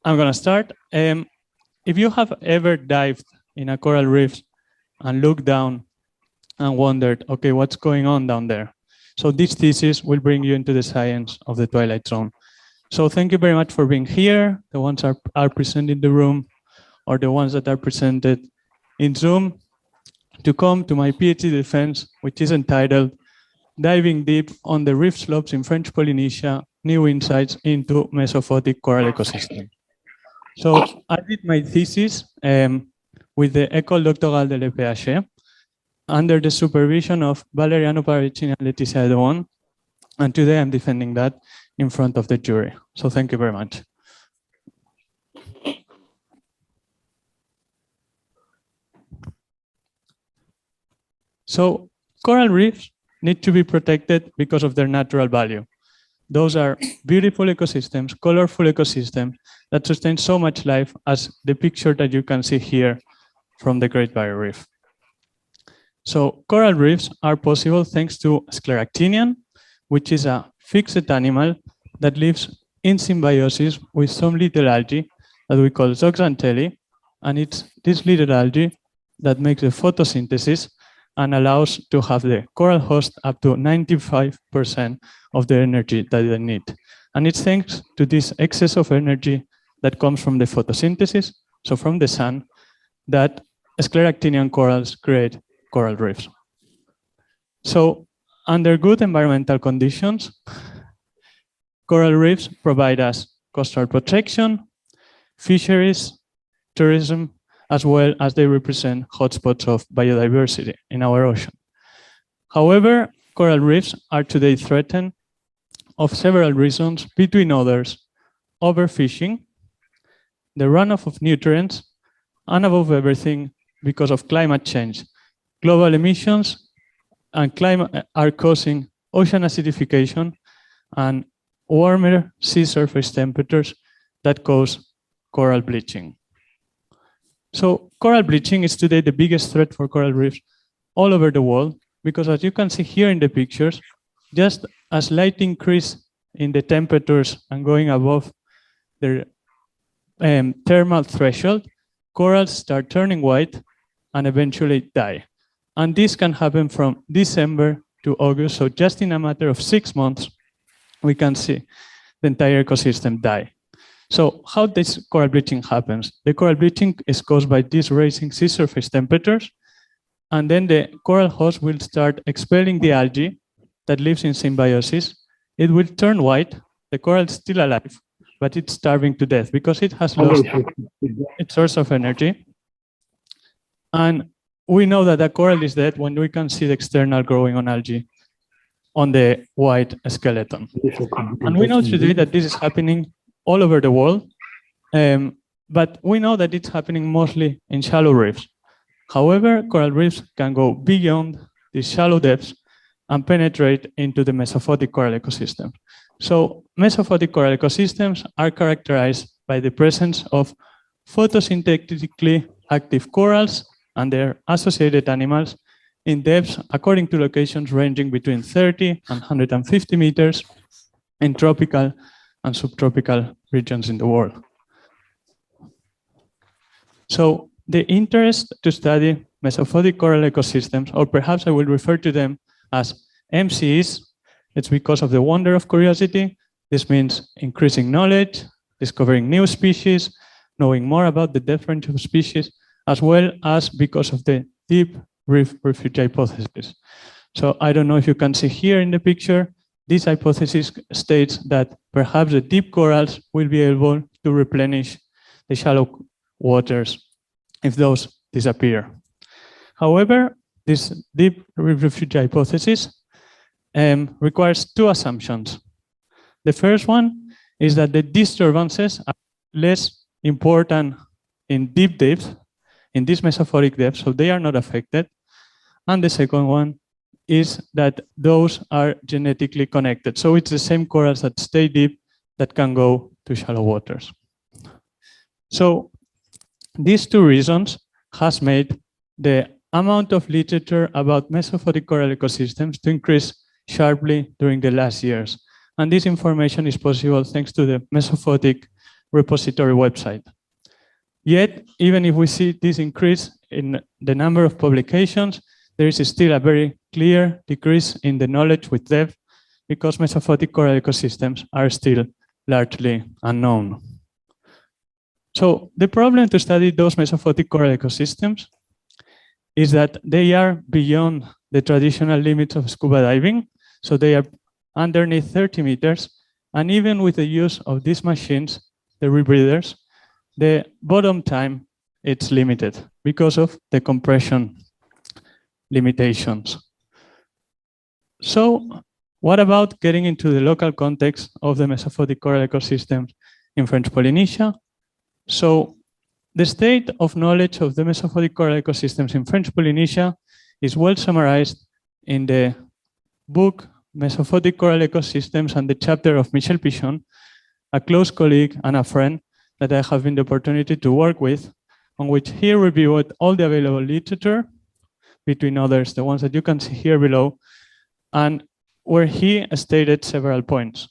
I'm going to start. If you have ever dived in a coral reef and looked down and wondered, okay, what's going on down there? So this thesis will bring you into the science of the Twilight Zone. So thank you very much for being here. The ones are present in the room or the ones that are presented in Zoom to come to my PhD defense, which is entitled Diving Deep on the Reef Slopes in French Polynesia, New Insights into Mesophotic Coral Ecosystems. So I did my thesis with the École Doctorale de l'ANRAAPG under the supervision of Valeriano, Parravicini, and Laetitia Hédouin. And today I'm defending that in front of the jury. So thank you very much. So coral reefs need to be protected because of their natural value. Those are beautiful ecosystems, colorful ecosystems that sustain so much life as the picture that you can see here from the Great Barrier Reef. So coral reefs are possible thanks to Scleractinian, which is a fixed animal that lives in symbiosis with some little algae that we call zooxanthellae, and it's this little algae that makes the photosynthesis and allows to have the coral host up to 95% of the energy that they need. And it's thanks to this excess of energy that comes from the photosynthesis, so from the sun, that Scleractinian corals create coral reefs. So under good environmental conditions, coral reefs provide us coastal protection, fisheries, tourism, as well as they represent hotspots of biodiversity in our ocean. However, coral reefs are today threatened of several reasons, between others, overfishing, the runoff of nutrients, and above everything, because of climate change. Global emissions and climate are causing ocean acidification and warmer sea surface temperatures that cause coral bleaching. So coral bleaching is today the biggest threat for coral reefs all over the world, because as you can see here in the pictures, just a slight increase in the temperatures and going above their thermal threshold, corals start turning white and eventually die. And this can happen from December to August. So just in a matter of 6 months, we can see the entire ecosystem die. So how this coral bleaching happens? The coral bleaching is caused by these rising sea surface temperatures, and then the coral host will start expelling the algae that lives in symbiosis. It will turn white. The coral is still alive, but it's starving to death because it has lost its source of energy. And we know that the coral is dead when we can see the external growing on algae on the white skeleton. And we know today that this is happening all over the world, but we know that it's happening mostly in shallow reefs. However, coral reefs can go beyond these shallow depths and penetrate into the mesophotic coral ecosystem. So mesophotic coral ecosystems are characterized by the presence of photosynthetically active corals and their associated animals in depths according to locations ranging between 30 and 150 meters in tropical and subtropical regions in the world. So the interest to study mesophotic coral ecosystems, or perhaps I will refer to them as MCEs, it's because of the wonder of curiosity. This means increasing knowledge, discovering new species, knowing more about the depth range of species, as well as because of the deep reef refugia hypothesis. So I don't know if you can see here in the picture, this hypothesis states that perhaps the deep corals will be able to replenish the shallow waters if those disappear. However, this deep reef refugia hypothesis requires two assumptions. The first one is that the disturbances are less important in deep depth, in this mesophotic depth, so they are not affected. And the second one is that those are genetically connected. So it's the same corals that stay deep that can go to shallow waters. So these two reasons has made the amount of literature about mesophotic coral ecosystems to increase sharply during the last years. And this information is possible thanks to the Mesophotic repository website. Yet, even if we see this increase in the number of publications, there is still a very clear decrease in the knowledge with depth because Mesophotic coral ecosystems are still largely unknown. So the problem to study those Mesophotic coral ecosystems is that they are beyond the traditional limits of scuba diving. So they are underneath 30 meters. And even with the use of these machines, the rebreathers, the bottom time, it's limited because of the compression limitations. So what about getting into the local context of the Mesophotic coral ecosystems in French Polynesia? So the state of knowledge of the Mesophotic coral ecosystems in French Polynesia is well summarized in the book Mesophotic Coral Ecosystems and the chapter of Michel Pichon, a close colleague and a friend that I have been the opportunity to work with, on which he reviewed all the available literature, between others, the ones that you can see here below, and where he stated several points.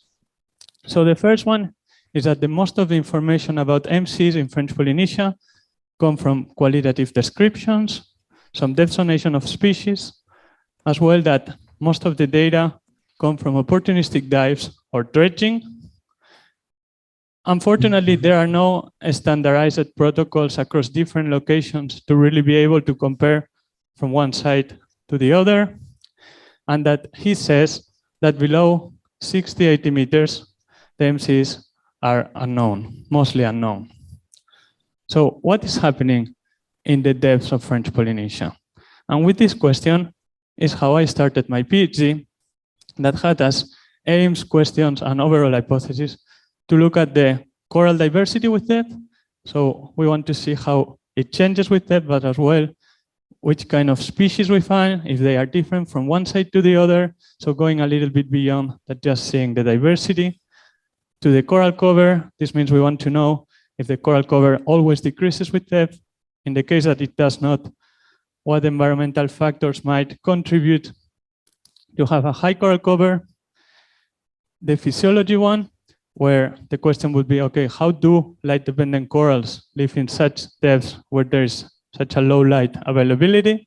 So the first one is that the most of the information about MCEs in French Polynesia come from qualitative descriptions, some depth-zonation of species, as well that most of the data come from opportunistic dives or dredging. Unfortunately, there are no standardized protocols across different locations to really be able to compare from one side to the other. And that he says that below 60, 80 meters, the MCEs are unknown, mostly unknown. So what is happening in the depths of French Polynesia? And with this question is how I started my PhD that had as aims, questions, and overall hypothesis to look at the coral diversity with depth. So we want to see how it changes with depth, but as well, which kind of species we find, if they are different from one side to the other. So going a little bit beyond that, just seeing the diversity. To the coral cover, this means we want to know if the coral cover always decreases with depth. In the case that it does not, what environmental factors might contribute to have a high coral cover. The physiology one, where the question would be, okay, how do light-dependent corals live in such depths where there is such a low light availability?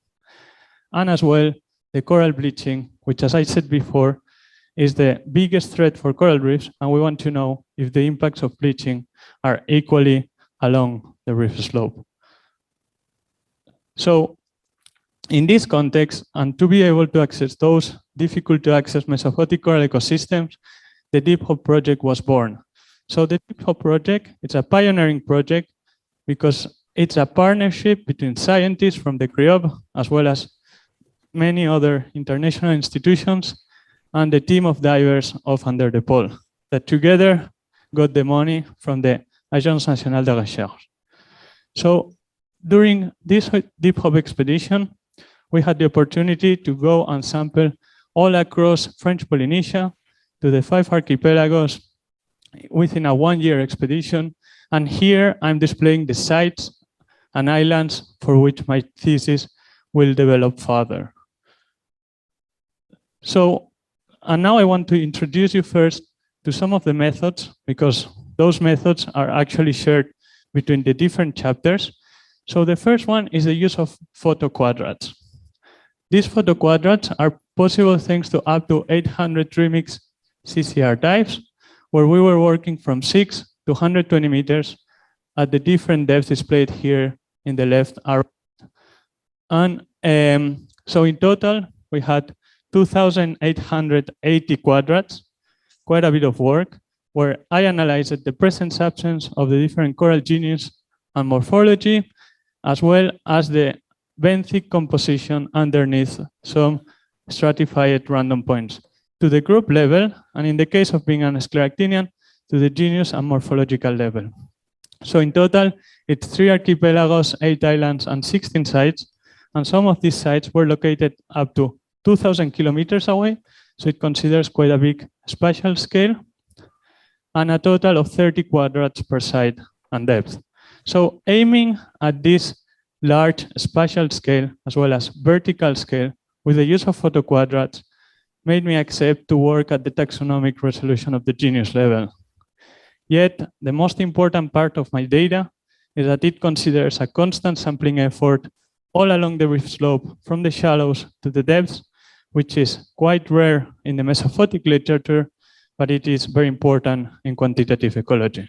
And as well, the coral bleaching, which, as I said before, is the biggest threat for coral reefs, and we want to know if the impacts of bleaching are equally along the reef slope. So in this context, and to be able to access those difficult to access Mesophotic coral ecosystems, the DEEPHOPE project was born. So the DEEPHOPE project, it's a pioneering project because it's a partnership between scientists from the CRIOBE, as well as many other international institutions, and the team of divers of Under the Pole that together got the money from the Agence Nationale de Recherche. So during this DEEPHOPE expedition, we had the opportunity to go and sample all across French Polynesia to the 5 archipelagos within a 1-year expedition. And here I'm displaying the sites and islands for which my thesis will develop further. So, and now I want to introduce you first to some of the methods, because those methods are actually shared between the different chapters. So the first one is the use of photo quadrats. These photo quadrats are possible thanks to up to 800 remix CCR dives, where we were working from 6 to 120 meters at the different depths displayed here in the left arrow. And so in total, we had 2,880 quadrats, quite a bit of work, where I analyzed the presence absence of the different coral genus and morphology, as well as the benthic composition underneath some stratified random points to the group level, and in the case of being an Scleractinian, to the genus and morphological level. So in total, it's 3 archipelagos, 8 islands, and 16 sites, and some of these sites were located up to 2,000 kilometers away, so it considers quite a big spatial scale, and a total of 30 quadrats per site and depth. So aiming at this large spatial scale, as well as vertical scale, with the use of photo quadrats, made me accept to work at the taxonomic resolution of the genus level. Yet, the most important part of my data is that it considers a constant sampling effort all along the reef slope from the shallows to the depths, which is quite rare in the Mesophotic literature, but it is very important in quantitative ecology.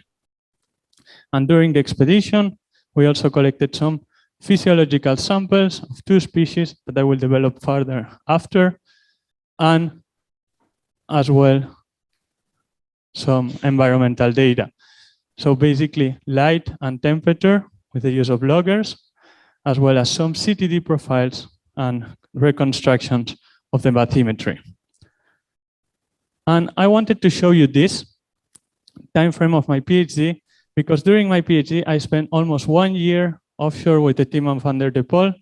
And during the expedition, we also collected some physiological samples of 2 species that I will develop further after, and as well some environmental data. So basically light and temperature with the use of loggers, as well as some CTD profiles and reconstructions of the bathymetry. And I wanted to show you this time frame of my PhD, because during my PhD, I spent almost 1 year offshore with the team of Van der de Pol,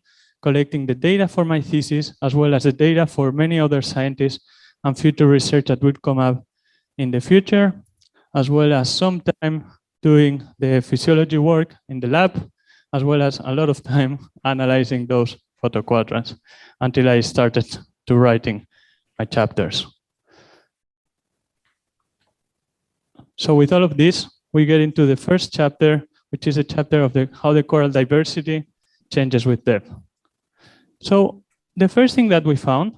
collecting the data for my thesis, as well as the data for many other scientists and future research that would come up in the future, as well as some time doing the physiology work in the lab, as well as a lot of time analyzing those photo quadrants until I started to writing my chapters. So with all of this, we get into the first chapter, which is a chapter of how the coral diversity changes with depth. So the first thing that we found,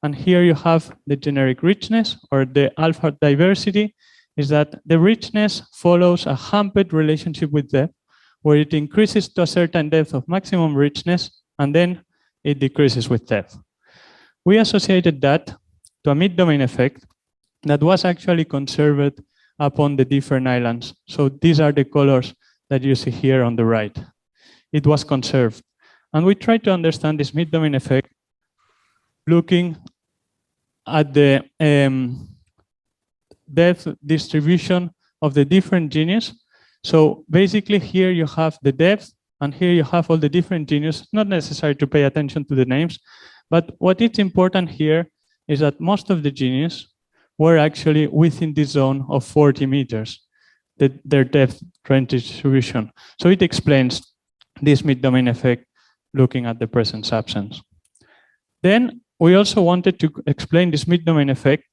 and here you have the generic richness or the alpha diversity, is that the richness follows a hampered relationship with depth, where it increases to a certain depth of maximum richness, and then it decreases with depth. We associated that to a mid-domain effect that was actually conserved upon the different islands. So these are the colors that you see here on the right. It was conserved. And we tried to understand this mid-domain effect looking at the depth distribution of the different genus. So basically here you have the depth, and here you have all the different genus. Not necessary to pay attention to the names, but what is important here is that most of the genus were actually within the zone of 40 meters, their depth range distribution. So it explains this mid-domain effect looking at the presence absence. Then we also wanted to explain this mid-domain effect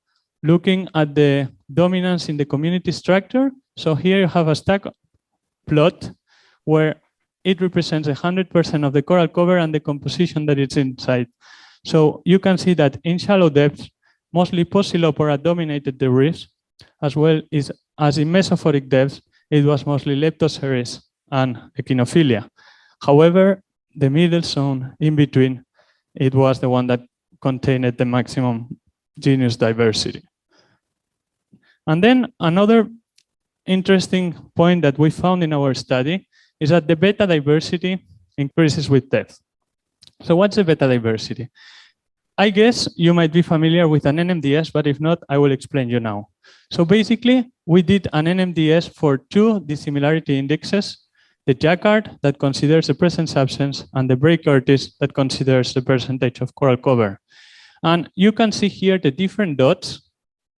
looking at the dominance in the community structure. So here you have a stack plot where it represents 100% of the coral cover and the composition that it's inside. So you can see that in shallow depths, mostly Posilopora dominated the reefs, as well as in mesophotic depths, it was mostly Leptoceres and Echinophilia. However, the middle zone in between, it was the one that contained the maximum genus diversity. And then another interesting point that we found in our study is that the beta diversity increases with depth. So what's the beta diversity? I guess you might be familiar with an NMDS, but if not, I will explain you now. So basically, we did an NMDS for 2 dissimilarity indexes, the Jacquard that considers the presence absence, and the Bray-Curtis that considers the percentage of coral cover. And you can see here the different dots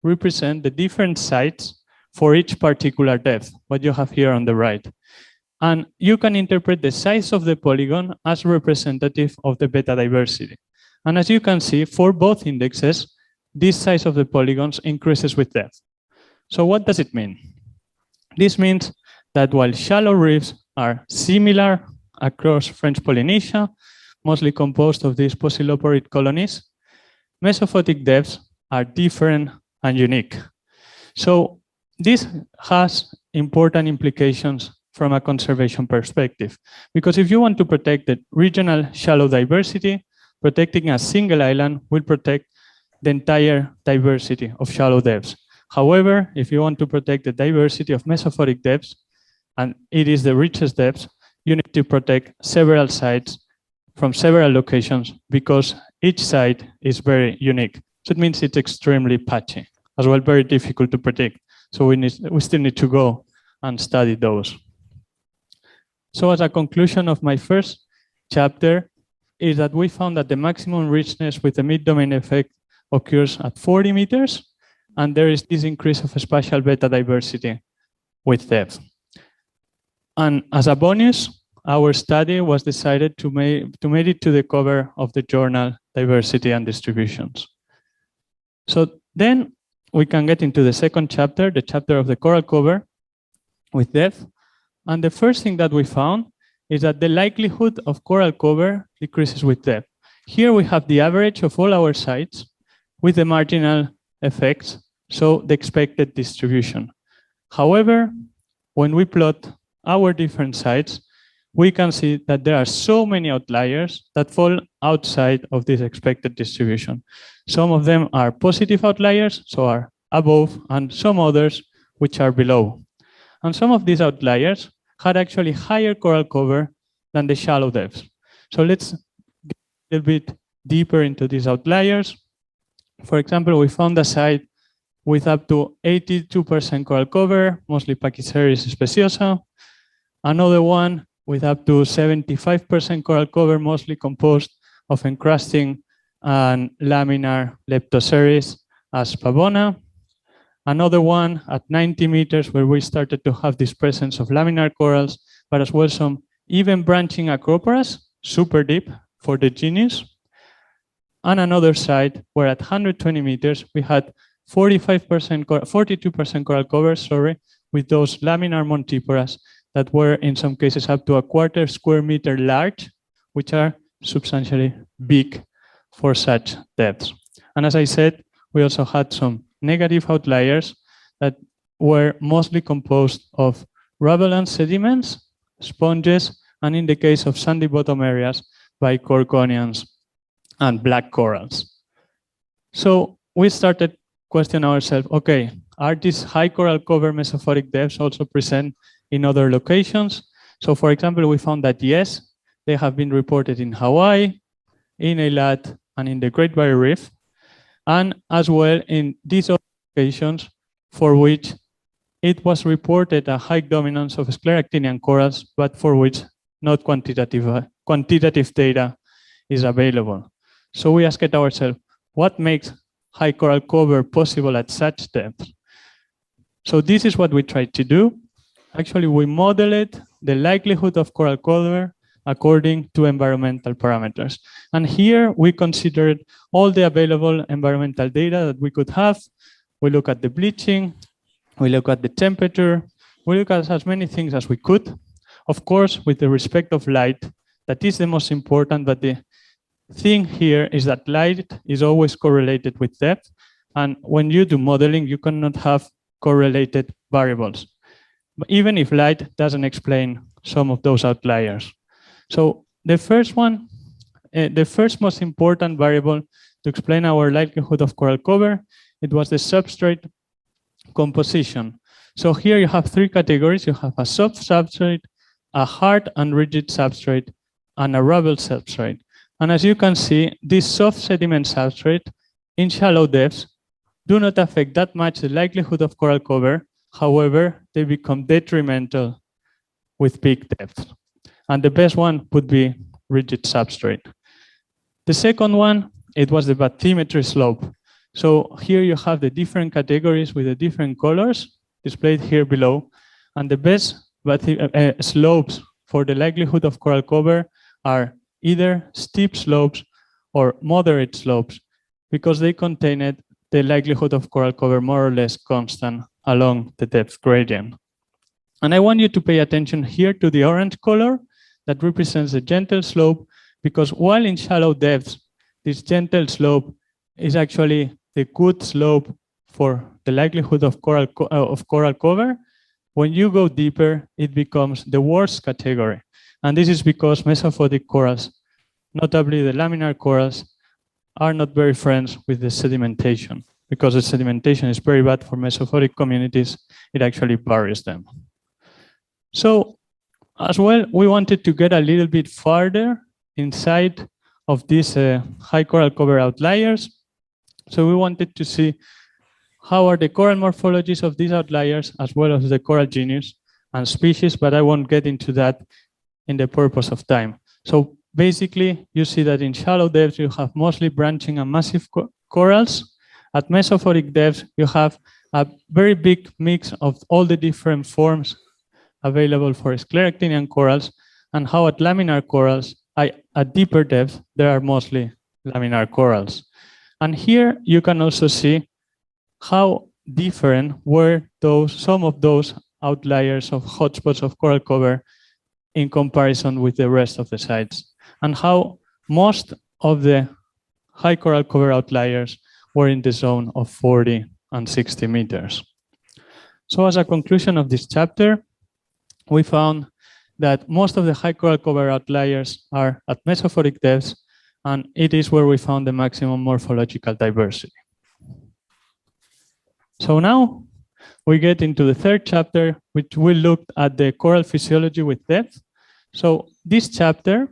represent the different sites for each particular depth, what you have here on the right. And you can interpret the size of the polygon as representative of the beta diversity. And as you can see, for both indexes, this size of the polygons increases with depth. So what does it mean? This means that while shallow reefs are similar across French Polynesia, mostly composed of these Posiloporid colonies, mesophotic depths are different and unique. So this has important implications from a conservation perspective, because if you want to protect the regional shallow diversity, protecting a single island will protect the entire diversity of shallow depths. However, if you want to protect the diversity of mesophotic depths, and it is the richest depths, you need to protect several sites from several locations because each site is very unique. So it means it's extremely patchy, as well very difficult to predict. So we still need to go and study those. So as a conclusion of my first chapter, is that we found that the maximum richness with the mid-domain effect occurs at 40 meters, and there is this increase of spatial beta diversity with depth. And as a bonus, our study was decided to make it to the cover of the journal Diversity and Distributions. So then we can get into the second chapter, the chapter of the coral cover. with depth. And the first thing that we found is that the likelihood of coral cover decreases with depth. Here we have the average of all our sites with the marginal effects, so the expected distribution. However, when we plot our different sites, we can see that there are so many outliers that fall outside of this expected distribution. Some of them are positive outliers, so are above, and some others which are below. And some of these outliers had actually higher coral cover than the shallow depths. So let's get a little bit deeper into these outliers. For example, we found a site with up to 82% coral cover, mostly Pachyceres speciosa. Another one with up to 75% coral cover, mostly composed of encrusting and laminar Leptoceres as Pavona. Another one at 90 meters where we started to have this presence of laminar corals, but as well some even branching acroporas, super deep for the genus. And another site where at 120 meters we had 42% coral cover, with those laminar montiporas that were in some cases up to a quarter square meter large, which are substantially big for such depths. And as I said, we also had some negative outliers that were mostly composed of rubble and sediments, sponges, and in the case of sandy bottom areas, by Corconians and black corals. So we started questioning ourselves, okay, are these high coral cover mesophotic depths also present in other locations? So for example, we found that yes, they have been reported in Hawaii, in Eilat, and in the Great Barrier Reef, and as well in these locations for which it was reported a high dominance of Scleractinian corals, but for which not quantitative data is available. So we asked ourselves, what makes high coral cover possible at such depth? So this is what we tried to do. Actually, we modeled the likelihood of coral cover according to environmental parameters. And here we considered all the available environmental data that we could have. We look at the bleaching, we look at the temperature, we look at as many things as we could. Of course, with the respect of light, that is the most important, but the thing here is that light is always correlated with depth. And when you do modeling, you cannot have correlated variables, even if light doesn't explain some of those outliers. So the first one, the first most important variable to explain our likelihood of coral cover, it was the substrate composition. So here you have three categories. You have a soft substrate, a hard and rigid substrate, and a rubble substrate. And as you can see, this soft sediment substrate in shallow depths do not affect that much the likelihood of coral cover. However, they become detrimental with peak depth. And the best one would be rigid substrate. The second one, it was the bathymetry slope. So here you have the different categories with the different colors displayed here below. And the best slopes for the likelihood of coral cover are either steep slopes or moderate slopes, because they contain the likelihood of coral cover more or less constant along the depth gradient. And I want you to pay attention here to the orange color that represents the gentle slope, because while in shallow depths, this gentle slope is actually the good slope for the likelihood of coral cover. When you go deeper, it becomes the worst category. And this is because mesophotic corals, notably the laminar corals, are not very friends with the sedimentation. Because the sedimentation is very bad for mesophotic communities, it actually buries them. So as well, we wanted to get a little bit farther inside of these high coral cover outliers. So we wanted to see how are the coral morphologies of these outliers, as well as the coral genus and species, but I won't get into that in the purpose of time. So basically, you see that in shallow depths, you have mostly branching and massive corals. At mesophotic depths, you have a very big mix of all the different forms available for Scleractinian corals, and how at laminar corals, at deeper depth, there are mostly laminar corals. And here you can also see how different were some of those outliers of hotspots of coral cover in comparison with the rest of the sites, and how most of the high coral cover outliers were in the zone of 40 and 60 meters. So as a conclusion of this chapter, we found that most of the high coral cover outliers are at mesophotic depths, and it is where we found the maximum morphological diversity. So now we get into the third chapter, which will look at the coral physiology with depth. So this chapter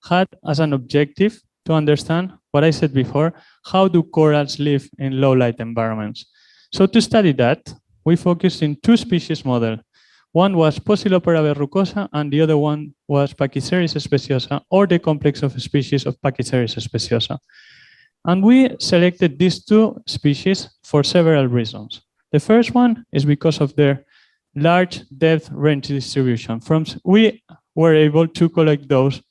had as an objective to understand what I said before, how do corals live in low light environments? So to study that, we focused in two species model. One was Posilopora verrucosa, and the other one was Pachyceres speciosa, or the complex of species of Pachyceres speciosa. And we selected these two species for several reasons. The first one is because of their large depth range distribution. We were able to collect those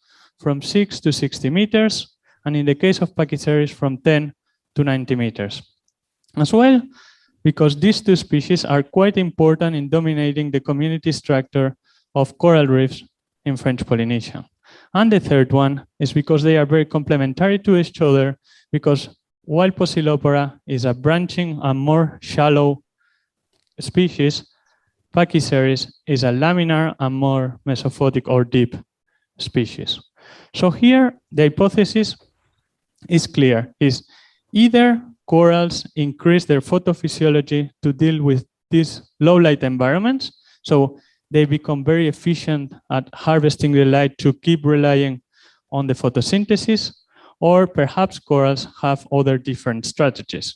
from 6 to 60 meters, and in the case of Pachyceres, from 10 to 90 meters. As well, because these two species are quite important in dominating the community structure of coral reefs in French Polynesia. And the third one is because they are very complementary to each other, because while Posilopora is a branching and more shallow species, Pachyceres is a laminar and more mesophotic or deep species. So here, the hypothesis is clear, is either corals increase their photophysiology to deal with these low light environments, so they become very efficient at harvesting the light to keep relying on the photosynthesis, or perhaps corals have other different strategies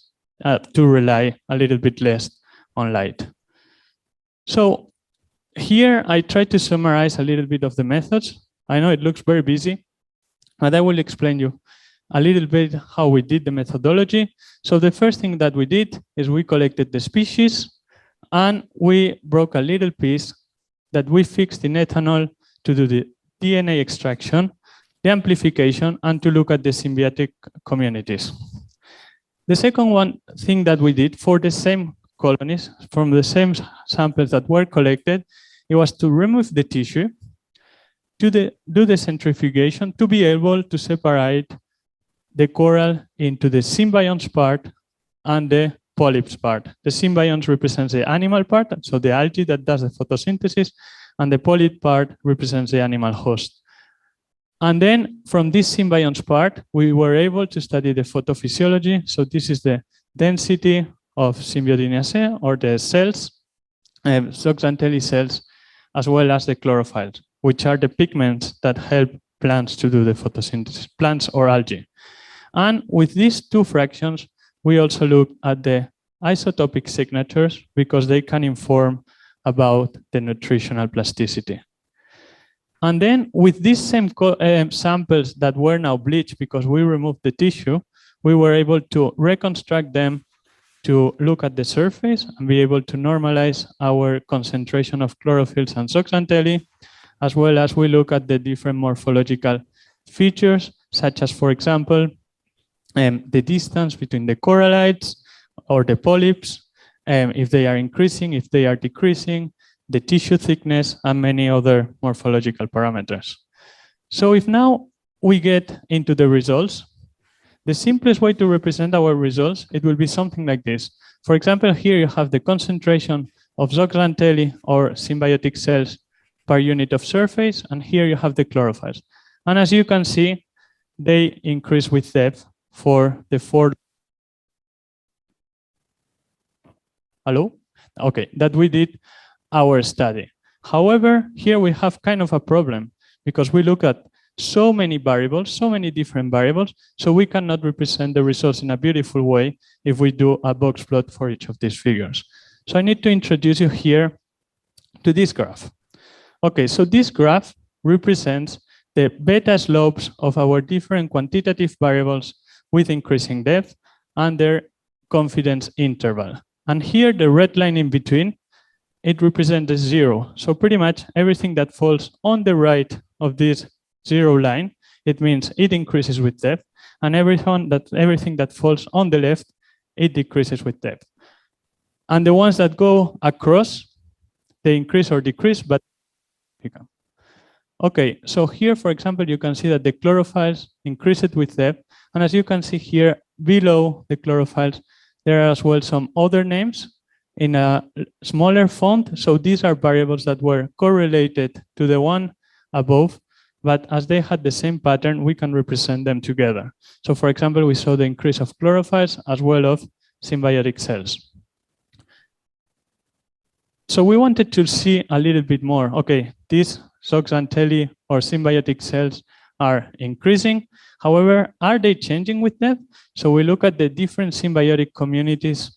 to rely a little bit less on light. So here I try to summarize a little bit of the methods. I know it looks very busy, but I will explain you a little bit how we did the methodology. So the first thing that we did is we collected the species, and we broke a little piece that we fixed in ethanol to do the DNA extraction, the amplification, and to look at the symbiotic communities. The second thing that we did for the same colonies, from the same samples that were collected, it was to remove the tissue, to do the centrifugation, to be able to separate the coral into the symbionts part and the polyps part. The symbionts represents the animal part, so the algae that does the photosynthesis, and the polyp part represents the animal host. And then from this symbionts part, we were able to study the photophysiology. So this is the density of Symbiodiniaceae, or the cells, zooxanthellae cells, as well as the chlorophylls, which are the pigments that help plants to do the photosynthesis, plants or algae. And with these two fractions, we also look at the isotopic signatures, because they can inform about the nutritional plasticity. And then with these same samples that were now bleached because we removed the tissue, we were able to reconstruct them to look at the surface and be able to normalize our concentration of chlorophylls and zooxanthellae, as well as we look at the different morphological features, such as, for example, the distance between the corallites or the polyps, if they are increasing, if they are decreasing, the tissue thickness, and many other morphological parameters. So if now we get into the results, the simplest way to represent our results, it will be something like this. For example, here you have the concentration of zooxanthellae or symbiotic cells per unit of surface, and here you have the chlorophylls. And as you can see, they increase with depth for the four. Hello? Okay, that we did our study. However, here we have kind of a problem, because we look at so many variables, so many different variables, so we cannot represent the results in a beautiful way if we do a box plot for each of these figures. So I need to introduce you here to this graph. Okay, so this graph represents the beta slopes of our different quantitative variables with increasing depth and their confidence interval. And here, the red line in between, it represents the zero. So pretty much everything that falls on the right of this zero line, it means it increases with depth, and everything that falls on the left, it decreases with depth. And the ones that go across, they increase or decrease, but okay, so here, for example, you can see that the chlorophylls increase it with depth. And as you can see here below the chlorophylls, there are as well some other names in a smaller font. So these are variables that were correlated to the one above, but as they had the same pattern, we can represent them together. So for example, we saw the increase of chlorophylls as well as symbiotic cells. So we wanted to see a little bit more. Okay, these zooxanthellae or symbiotic cells are increasing. However, are they changing with depth? So we look at the different symbiotic communities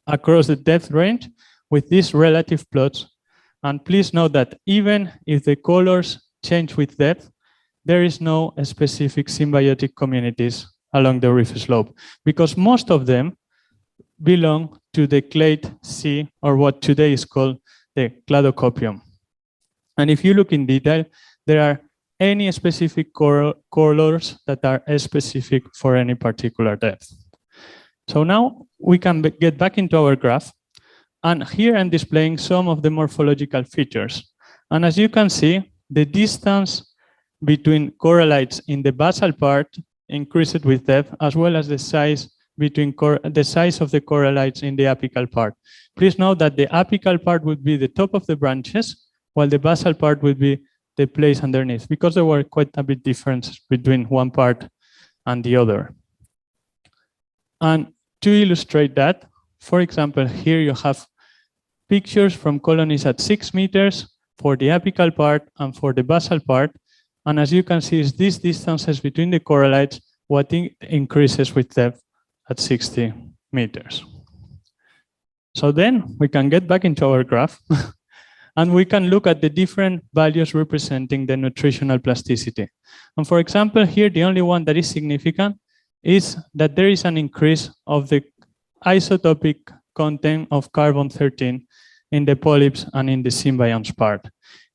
across the depth range with these relative plots. And please note that even if the colors change with depth, there is no specific symbiotic communities along the reef slope, because most of them belong to the clade C, or what today is called the cladocopium. And if you look in detail, there are any specific colors that are specific for any particular depth. So now we can get back into our graph. And here I'm displaying some of the morphological features. And as you can see, the distance between corallites in the basal part increased with depth, as well as the size between the size of the corallites in the apical part. Please note that the apical part would be the top of the branches, while the basal part would be the place underneath, because there were quite a bit difference between one part and the other. And to illustrate that, for example, here you have pictures from colonies at 6 meters for the apical part and for the basal part. And as you can see, is these distances between the corallites what increases with depth at 60 meters. So then we can get back into our graph and we can look at the different values representing the nutritional plasticity. And for example, here, the only one that is significant is that there is an increase of the isotopic content of carbon-13 in the polyps and in the symbionts part,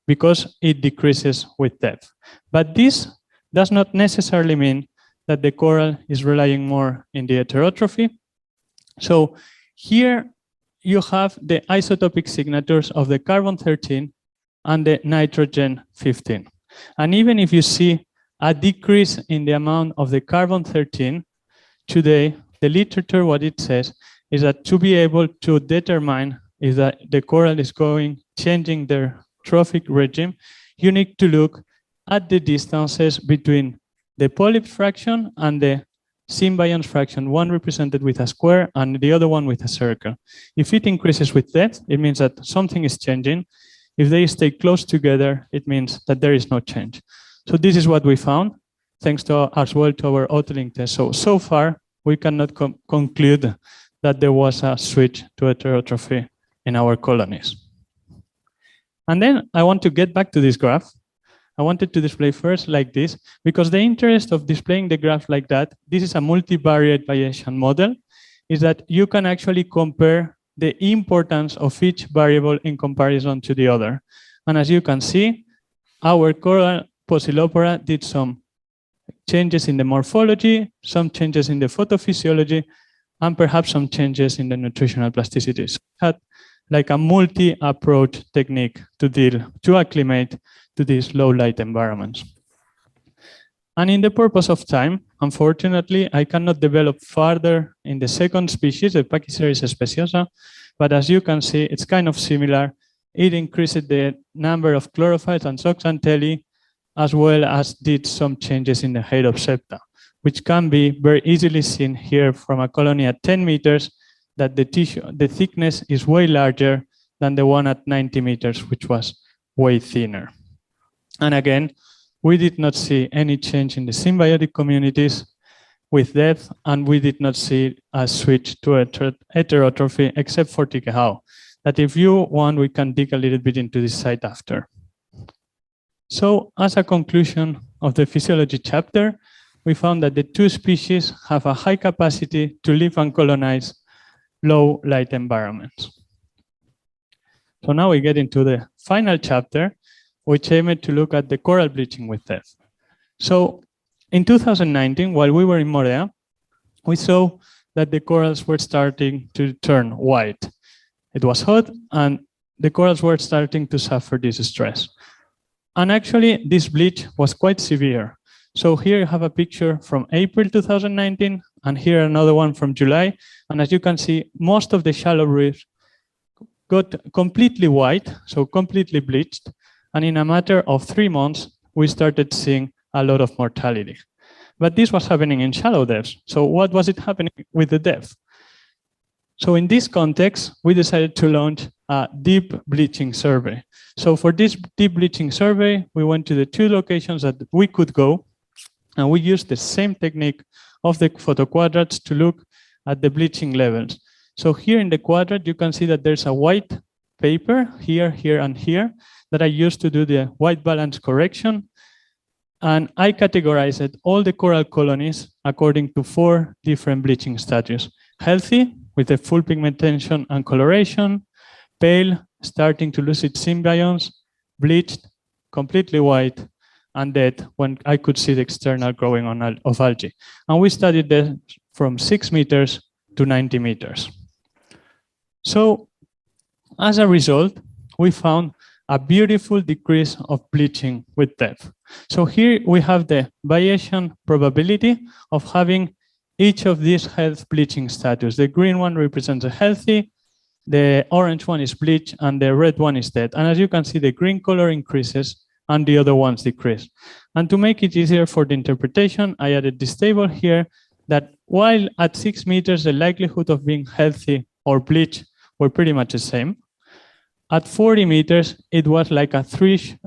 because it decreases with depth. But this does not necessarily mean that the coral is relying more in the heterotrophy. So here you have the isotopic signatures of the carbon-13 and the nitrogen-15. And even if you see a decrease in the amount of the carbon-13, today, the literature, what it says is that to be able to determine if the coral is changing their trophic regime, you need to look at the distances between the polyp fraction and the symbionts fraction, one represented with a square and the other one with a circle. If it increases with depth, it means that something is changing. If they stay close together, it means that there is no change. So this is what we found, thanks to as well to our autolink test. So far, we cannot conclude that there was a switch to heterotrophy in our colonies. And then I want to get back to this graph. I wanted to display first like this, because the interest of displaying the graph like that, this is a multivariate variation model, is that you can actually compare the importance of each variable in comparison to the other. And as you can see, our coral Poecilopora did some changes in the morphology, some changes in the photophysiology, and perhaps some changes in the nutritional plasticity. So it had like a multi-approach technique to acclimate to these low light environments. And in the purpose of time, unfortunately, I cannot develop further in the second species, the Pachyceres speciosa, but as you can see, it's kind of similar. It increased the number of chlorophylls and zooxanthellae, as well as did some changes in the height of septa, which can be very easily seen here from a colony at 10 meters, that the thickness is way larger than the one at 90 meters, which was way thinner. And again, we did not see any change in the symbiotic communities with depth, and we did not see a switch to heterotrophy, except for Tikehau, that if you want, we can dig a little bit into this site after. So as a conclusion of the physiology chapter, we found that the two species have a high capacity to live and colonize low light environments. So now we get into the final chapter, which aimed to look at the coral bleaching with depth. So in 2019, while we were in Moorea, we saw that the corals were starting to turn white. It was hot, and the corals were starting to suffer this stress. And actually, this bleach was quite severe. So here you have a picture from April 2019, and here another one from July. And as you can see, most of the shallow reefs got completely white, so completely bleached. And in a matter of 3 months, we started seeing a lot of mortality. But this was happening in shallow depths. So what was it happening with the depth? So in this context, we decided to launch a deep bleaching survey. So for this deep bleaching survey, we went to the 2 locations that we could go, and we used the same technique of the photo quadrats to look at the bleaching levels. So here in the quadrant, you can see that there's a white paper here, here, and here that I used to do the white balance correction. And I categorized all the coral colonies according to 4 different bleaching status. Healthy, with a full pigmentation and coloration, pale, starting to lose its symbionts, bleached, completely white, and dead when I could see the external growing of algae. And we studied them from 6 meters to 90 meters. So as a result, we found a beautiful decrease of bleaching with depth. So here we have the Bayesian probability of having each of these health bleaching status. The green one represents a healthy, the orange one is bleach, and the red one is dead. And as you can see, the green color increases and the other ones decrease. And to make it easier for the interpretation, I added this table here that while at 6 meters, the likelihood of being healthy or bleach were pretty much the same. At 40 meters, it was like a threefold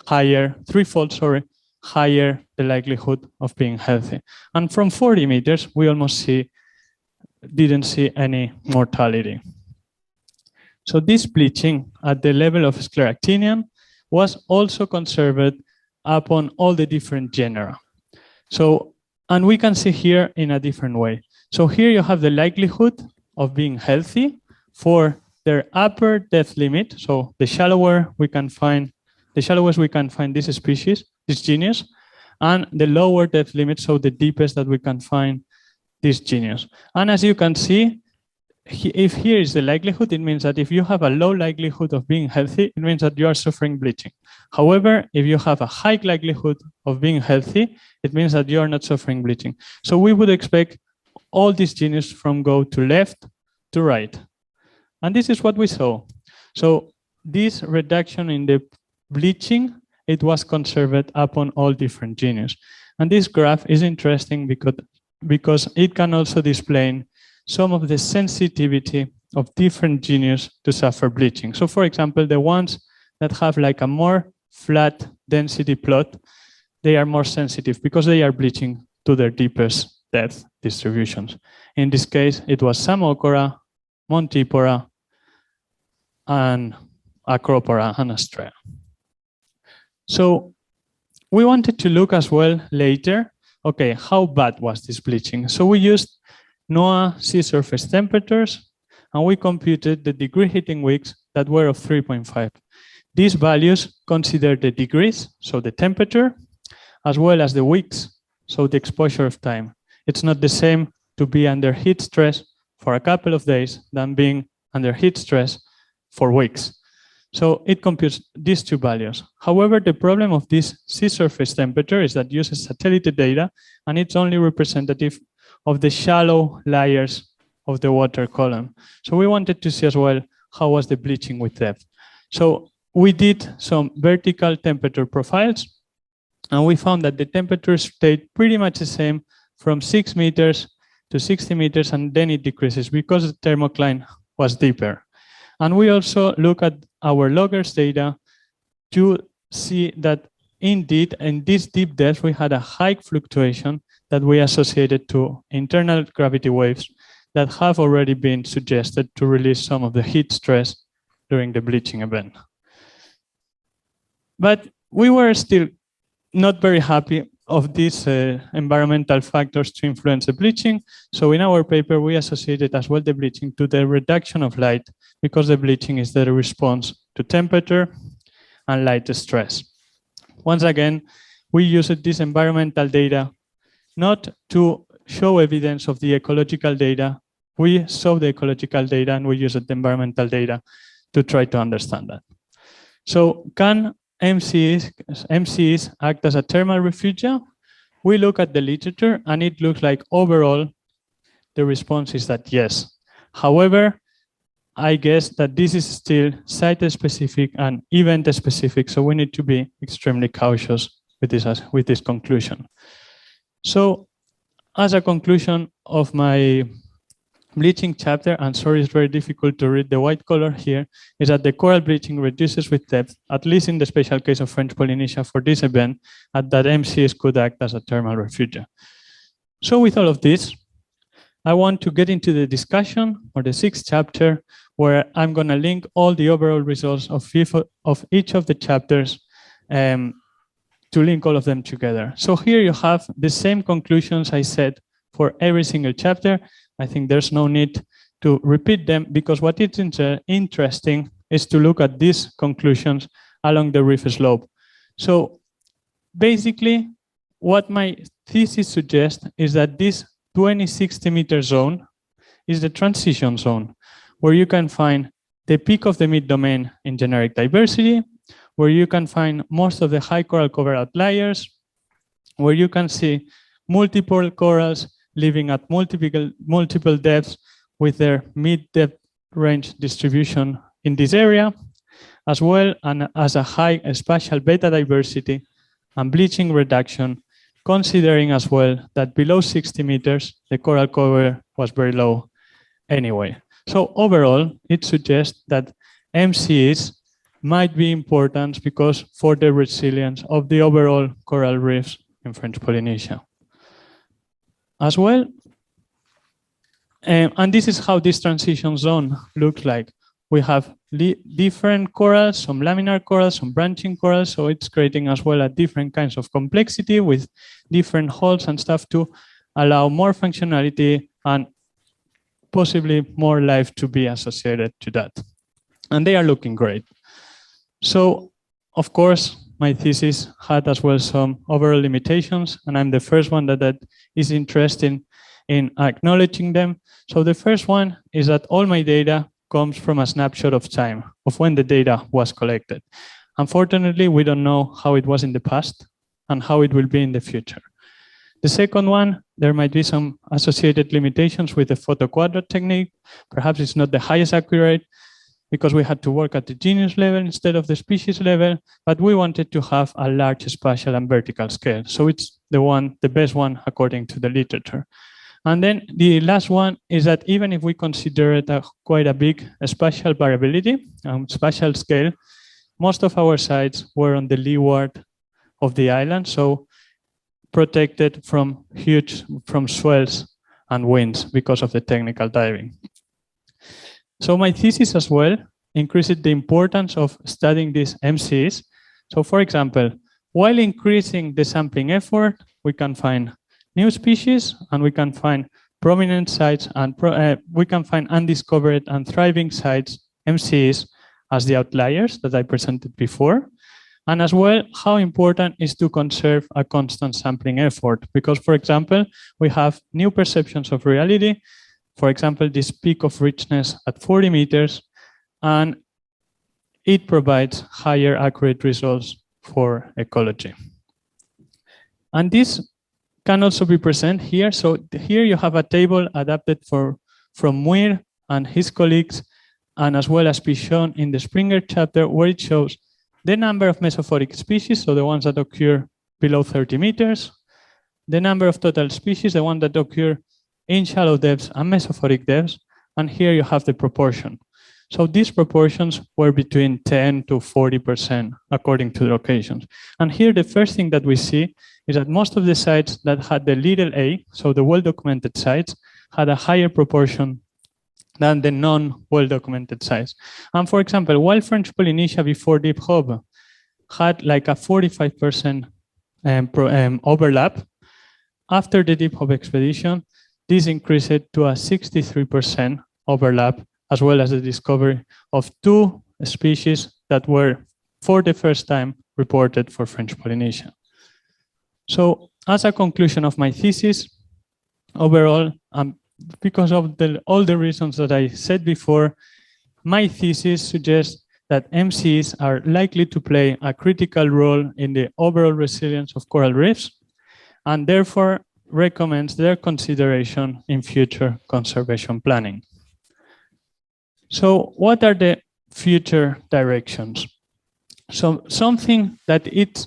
higher the likelihood of being healthy. And from 40 meters, we almost didn't see any mortality. So this bleaching at the level of Scleractinian was also conserved upon all the different genera. So, and we can see here in a different way. So here you have the likelihood of being healthy for their upper depth limit. So the shallowest we can find this species, this genus, and the lower depth limit, so the deepest that we can find this genus. And as you can see, if here is the likelihood, it means that if you have a low likelihood of being healthy, it means that you are suffering bleaching. However, if you have a high likelihood of being healthy, it means that you are not suffering bleaching. So we would expect all these genus from go to left to right. And this is what we saw. So this reduction in the bleaching, it was conserved upon all different genus. And this graph is interesting because it can also display some of the sensitivity of different genus to suffer bleaching. So for example, the ones that have like a more flat density plot, they are more sensitive because they are bleaching to their deepest depth distributions. In this case, it was Samocora, Montipora, and Acropora and Astrea. So we wanted to look as well later, okay, how bad was this bleaching? So we used NOAA sea surface temperatures, and we computed the degree heating weeks that were of 3.5. These values consider the degrees, so the temperature, as well as the weeks, so the exposure of time. It's not the same to be under heat stress for a couple of days than being under heat stress for weeks. So it computes these 2 values. However, the problem of this sea surface temperature is that it uses satellite data, and it's only representative of the shallow layers of the water column. So we wanted to see as well how was the bleaching with depth. So we did some vertical temperature profiles, and we found that the temperature stayed pretty much the same from 6 meters to 60 meters, and then it decreases because the thermocline was deeper. And we also look at our loggers data to see that indeed in this deep depth we had a high fluctuation that we associated to internal gravity waves that have already been suggested to release some of the heat stress during the bleaching event. But we were still not very happy of these environmental factors to influence the bleaching. So in our paper, we associated as well the bleaching to the reduction of light, because the bleaching is the response to temperature and light stress. Once again, we used this environmental data not to show evidence of the ecological data we saw the ecological data and we used the environmental data to try to understand that. So can MCEs act as a thermal refugia? We look at the literature and it looks like overall the response is that yes. However, I guess that this is still site-specific and event-specific, so we need to be extremely cautious with this conclusion. So as a conclusion of my bleaching chapter, and sorry, it's very difficult to read the white color here, is that the coral bleaching reduces with depth, at least in the special case of French Polynesia for this event, and that MCEs could act as a thermal refugia. So with all of this, I want to get into the discussion or the 6th chapter, where I'm going to link all the overall results of each of the chapters to link all of them together. So here you have the same conclusions I said for every single chapter. I think there's no need to repeat them, because what is interesting is to look at these conclusions along the reef slope. So basically, what my thesis suggests is that this 20-60 meter zone is the transition zone, where you can find the peak of the mid-domain in generic diversity, where you can find most of the high coral cover outliers, where you can see multiple corals living at multiple depths with their mid-depth range distribution in this area, as well as a high spatial beta diversity and bleaching reduction, considering as well that below 60 meters, the coral cover was very low anyway. So overall, it suggests that MCEs might be important because for the resilience of the overall coral reefs in French Polynesia. As well, and this is how this transition zone looks like. We have different corals, some laminar corals, some branching corals, so it's creating as well a different kinds of complexity with different holes and stuff to allow more functionality and possibly more life to be associated to that. And they are looking great. So, of course, my thesis had as well some overall limitations, and I'm the first one that is interested in acknowledging them. So the first one is that all my data comes from a snapshot of time, of when the data was collected. Unfortunately, we don't know how it was in the past and how it will be in the future. The second one, there might be some associated limitations with the photo quadrat technique. Perhaps it's not the highest accurate, because we had to work at the genus level instead of the species level, but we wanted to have a large spatial and vertical scale. So it's the best one according to the literature. And then the last one is that even if we consider it quite a big spatial variability, spatial scale, most of our sites were on the leeward of the island, so protected from swells and winds because of the technical diving. So my thesis as well increased the importance of studying these MCEs. So for example, while increasing the sampling effort, we can find new species and we can find prominent sites and we can find undiscovered and thriving sites, MCEs, as the outliers that I presented before. And as well, how important is to conserve a constant sampling effort. Because for example, we have new perceptions of reality. For example, this peak of richness at 40 meters, and it provides higher accurate results for ecology. And this can also be present here. So here you have a table adapted from Muir and his colleagues, and as well as be shown in the Springer chapter, where it shows the number of mesophotic species, so the ones that occur below 30 meters, the number of total species, the ones that occur in shallow depths and mesophotic depths, and here you have the proportion. So these proportions were between 10 to 40% according to the locations. And here the first thing that we see is that most of the sites that had the little a, so the well-documented sites, had a higher proportion than the non-well-documented sites. And for example, while French Polynesia before DEEPHOPE had like a 45% overlap, after the DEEPHOPE expedition, this increased to a 63% overlap, as well as the discovery of 2 species that were for the first time reported for French Polynesia. So as a conclusion of my thesis, overall, I'm because of all the reasons that I said before, my thesis suggests that MCEs are likely to play a critical role in the overall resilience of coral reefs, and therefore recommends their consideration in future conservation planning. So what are the future directions? So something that it's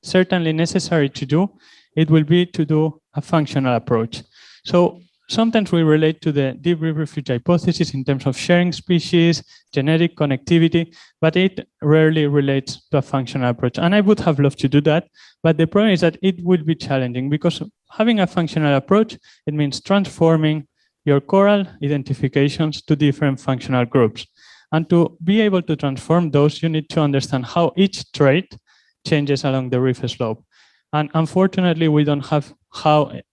certainly necessary to do, it will be to do a functional approach. So sometimes we relate to the deep reef refuge hypothesis in terms of sharing species, genetic connectivity, but it rarely relates to a functional approach. And I would have loved to do that, but the problem is that it will be challenging because having a functional approach, it means transforming your coral identifications to different functional groups. And to be able to transform those, you need to understand how each trait changes along the reef slope. And unfortunately, we don't have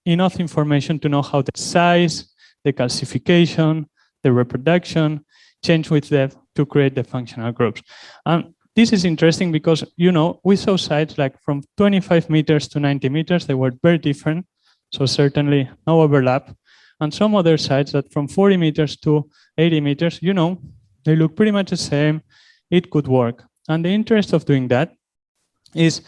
enough information to know how the size, the calcification, the reproduction change with depth to create the functional groups. And this is interesting because, we saw sites like from 25 meters to 90 meters, they were very different. So certainly no overlap. And some other sites that from 40 meters to 80 meters, they look pretty much the same. It could work. And the interest of doing that is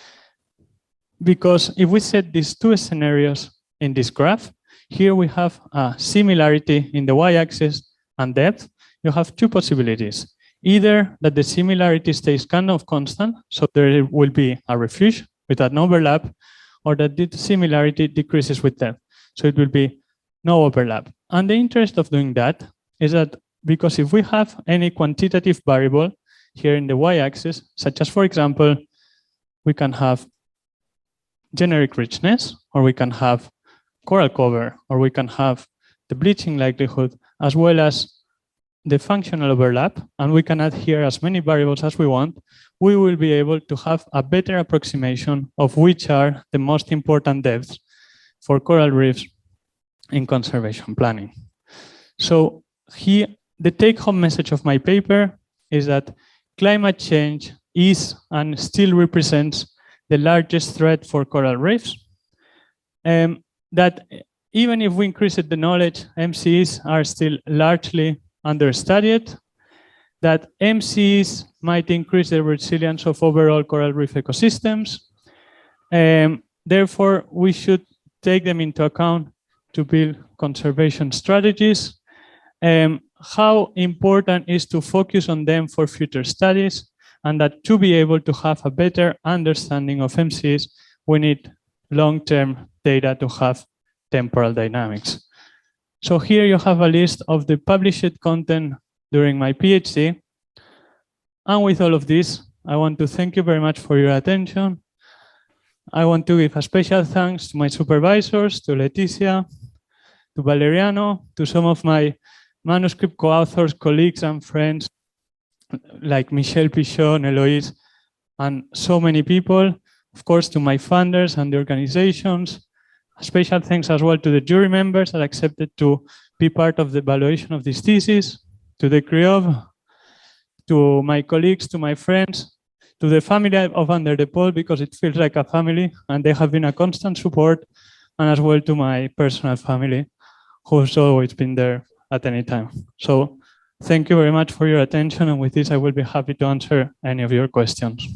because if we set these two scenarios in this graph, here we have a similarity in the y-axis and depth. You have two possibilities. Either that the similarity stays kind of constant, so there will be a refuge with an overlap, or that the similarity decreases with depth. So it will be no overlap. And the interest of doing that is that because if we have any quantitative variable here in the y-axis, such as, for example, we can have generic richness, or we can have coral cover, or we can have the bleaching likelihood, as well as the functional overlap, and we can add here as many variables as we want, we will be able to have a better approximation of which are the most important depths for coral reefs in conservation planning. So here, the take-home message of my paper is that climate change is and still represents the largest threat for coral reefs. That even if we increase the knowledge, MCEs are still largely understudied, that MCEs might increase the resilience of overall coral reef ecosystems. Therefore, we should take them into account to build conservation strategies. How important is to focus on them for future studies, and that to be able to have a better understanding of MCEs, we need long-term data to have temporal dynamics. So here you have a list of the published content during my PhD. And with all of this, I want to thank you very much for your attention. I want to give a special thanks to my supervisors, to Laetitia, to Valeriano, to some of my manuscript co-authors, colleagues and friends, like Michel Pichon, Eloise, and so many people. Of course, to my funders and the organizations. A special thanks as well to the jury members that accepted to be part of the evaluation of this thesis, to the CRIOBE, to my colleagues, to my friends, to the family of Under the Pole, because it feels like a family, and they have been a constant support, and as well to my personal family, who's always been there at any time. So thank you very much for your attention, and with this I will be happy to answer any of your questions.